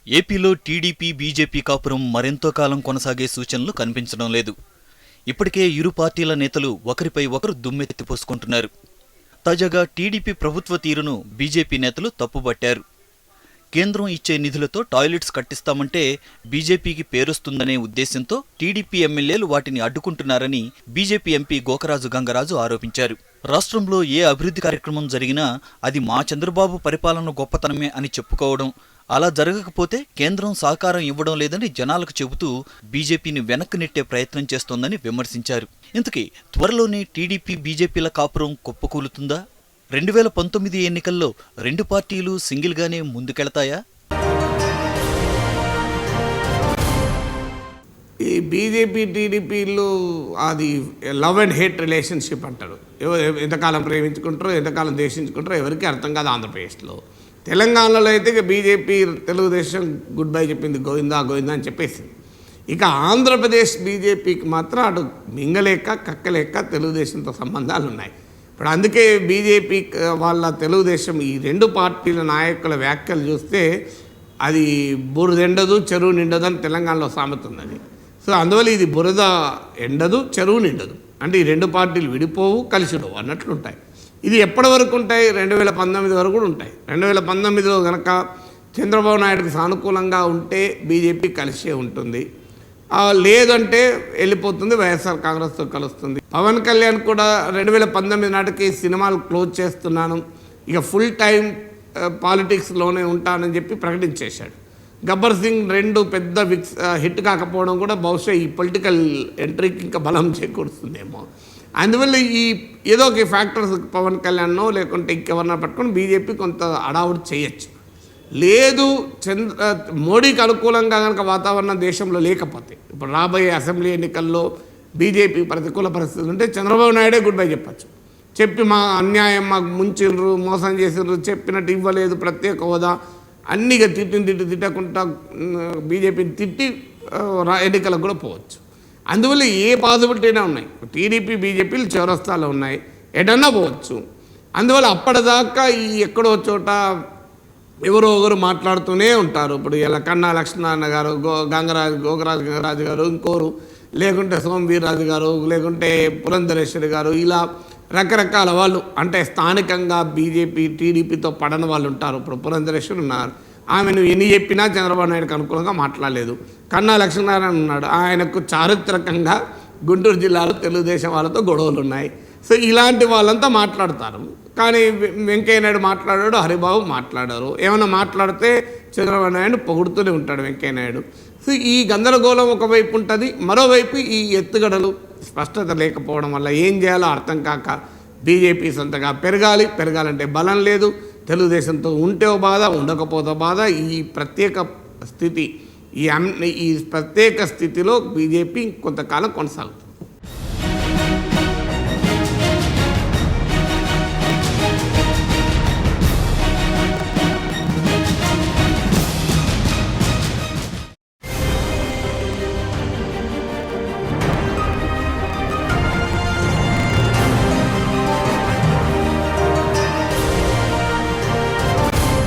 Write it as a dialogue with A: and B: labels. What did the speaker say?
A: ఏపీలో TDP BJP కాపురం మరెంతో కాలం కొనసాగే సూచనలు కనిపించడం లేదు. ఇప్పటికే ఇరు పార్టీల నేతలు ఒకరిపై ఒకరు దుమ్మెత్తిపోసుకుంటున్నారు. తాజాగా టీడీపీ ప్రభుత్వ తీరును బీజేపీ నేతలు తప్పుబట్టారు. కేంద్రం ఇచ్చే నిధులతో టాయిలెట్స్ కట్టిస్తామంటే బీజేపీకి పేరొస్తుందనే ఉద్దేశంతో టీడీపీ ఎమ్మెల్యేలు వాటిని అడ్డుకుంటున్నారని బీజేపీ ఎంపీ గోకరాజు గంగరాజు ఆరోపించారు. రాష్ట్రంలో ఏ అభివృద్ధి కార్యక్రమం జరిగినా అది మా చంద్రబాబు పరిపాలన గొప్పతనమే అని చెప్పుకోవడం, అలా జరగకపోతే కేంద్రం సహకారం ఇవ్వడం లేదని జనాలకు చెబుతూ బీజేపీని వెనక్కి నెట్టే ప్రయత్నం చేస్తోందని విమర్శించారు. ఇంతకీ త్వరలోనే టీడీపీ బీజేపీల కాపురం కుప్పకూలుతుందా? 2019 ఎన్నికల్లో రెండు పార్టీలు సింగిల్గానే ముందుకెళతాయా?
B: ఈ బీజేపీ టీడీపీలు అది లవ్ అండ్ హేట్ రిలేషన్షిప్ అంటారు. ఎంతకాలం ప్రేమించుకుంటారో ఎంతకాలం ద్వేషించుకుంటారో ఎవరికి అర్థం కాదు. ఆంధ్రప్రదేశ్లో, తెలంగాణలో అయితే బీజేపీ తెలుగుదేశం గుడ్ బై చెప్పింది, గోవిందా గోవిందా అని చెప్పేసింది. ఇక ఆంధ్రప్రదేశ్ బీజేపీకి మాత్రం అటు మింగలేక కక్కలేక తెలుగుదేశంతో సంబంధాలు ఉన్నాయి. ఇప్పుడు అందుకే బీజేపీ వాళ్ళ తెలుగుదేశం ఈ రెండు పార్టీల నాయకుల వ్యాఖ్యలు చూస్తే అది బురద ఎండదు చెరువు నిండదు అని తెలంగాణలో సామెత ఉన్నది. సో అందువల్ల ఇది బురద ఎండదు చెరువు నిండదు అంటే ఈ రెండు పార్టీలు విడిపోవు కలిసిపోవు అన్నట్లుంటాయి. ఇది ఎప్పటి వరకు ఉంటాయి? 2019 వరకు కూడా ఉంటాయి. 2019లో కనుక చంద్రబాబు నాయుడుకి సానుకూలంగా ఉంటే బీజేపీ కలిసే ఉంటుంది, లేదంటే వెళ్ళిపోతుంది, వైఎస్ఆర్ కాంగ్రెస్తో కలుస్తుంది. పవన్ కళ్యాణ్ కూడా 2019 నాటికి సినిమాలు క్లోజ్ చేస్తున్నాను, ఇక ఫుల్ టైం పాలిటిక్స్లోనే ఉంటానని చెప్పి ప్రకటించేశాడు. గబ్బర్ సింగ్ 2 పెద్ద హిట్ కాకపోవడం కూడా బహుశా ఈ పొలిటికల్ ఎంట్రీకి ఇంకా బలం చేకూరుస్తుందేమో. అందువల్ల ఈ ఏదో ఒక ఫ్యాక్టర్స్ పవన్ కళ్యాణ్నో లేకుంటే ఇంకెవరన్నా పట్టుకొని బీజేపీ కొంత అడావుడు చేయొచ్చు. లేదు మోడీకి అనుకూలంగా కనుక వాతావరణం దేశంలో లేకపోతే, ఇప్పుడు రాబోయే అసెంబ్లీ ఎన్నికల్లో బీజేపీ ప్రతికూల పరిస్థితులు ఉంటే చంద్రబాబు నాయుడే గుడ్ బై చెప్పచ్చు. చెప్పి మా అన్యాయం, మాకు ముంచిర్రు, మోసం చేసిర్రు, చెప్పినట్టు ఇవ్వలేదు, ప్రత్యేక హోదా అన్నీగా తిట్టకుండా బీజేపీని తిట్టి ఎన్నికలకు కూడా పోవచ్చు. అందువల్ల ఏ పాజిబిలిటీనే ఉన్నాయి. టీడీపీ బీజేపీలు చౌరస్తాలో ఉన్నాయి, ఎటన్నా పోవచ్చు. అందువల్ల అప్పటిదాకా ఈ ఎక్కడో చోట ఎవరో ఒకరు మాట్లాడుతూనే ఉంటారు. ఇప్పుడు ఇలా కన్నా లక్ష్మీనారాయణ గారు, గోకరాజు గంగరాజు గారు, ఇంకోరు, లేకుంటే సోమవీర్రాజు గారు, లేకుంటే పురంధరేశ్వరి గారు, ఇలా రకరకాల వాళ్ళు అంటే స్థానికంగా బీజేపీ టీడీపీతో పడని వాళ్ళు ఉంటారు. ఇప్పుడు పురంధరేశ్వరి ఉన్నారు, ఆమెను ఎన్ని చెప్పినా చంద్రబాబు నాయుడుకి అనుకూలంగా మాట్లాడలేదు. కన్నా లక్ష్మీనారాయణ ఉన్నాడు, ఆయనకు చారిత్రకంగా గుంటూరు జిల్లాలో తెలుగుదేశం వాళ్ళతో గొడవలు ఉన్నాయి. సో ఇలాంటి వాళ్ళంతా మాట్లాడతారు. కానీ వెంకయ్యనాయుడు మాట్లాడాడు, హరిబాబు మాట్లాడారు. ఏమైనా మాట్లాడితే చంద్రబాబు నాయుడు పొగుడుతూనే ఉంటాడు వెంకయ్యనాయుడు. సో ఈ గందరగోళం ఒకవైపు ఉంటుంది, మరోవైపు ఈ ఎత్తుగడలు స్పష్టత లేకపోవడం వల్ల ఏం చేయాలో అర్థం కాక బీజేపీ సొంతగా పెరగాలంటే బలం లేదు. తెలుగుదేశంతో ఉంటే బాధ, ఉండకపోతే బాధ. ఈ ప్రత్యేక స్థితి, ఈ ప్రత్యేక స్థితిలో బీజేపీ కొంతకాలం కొనసాగుతుంది.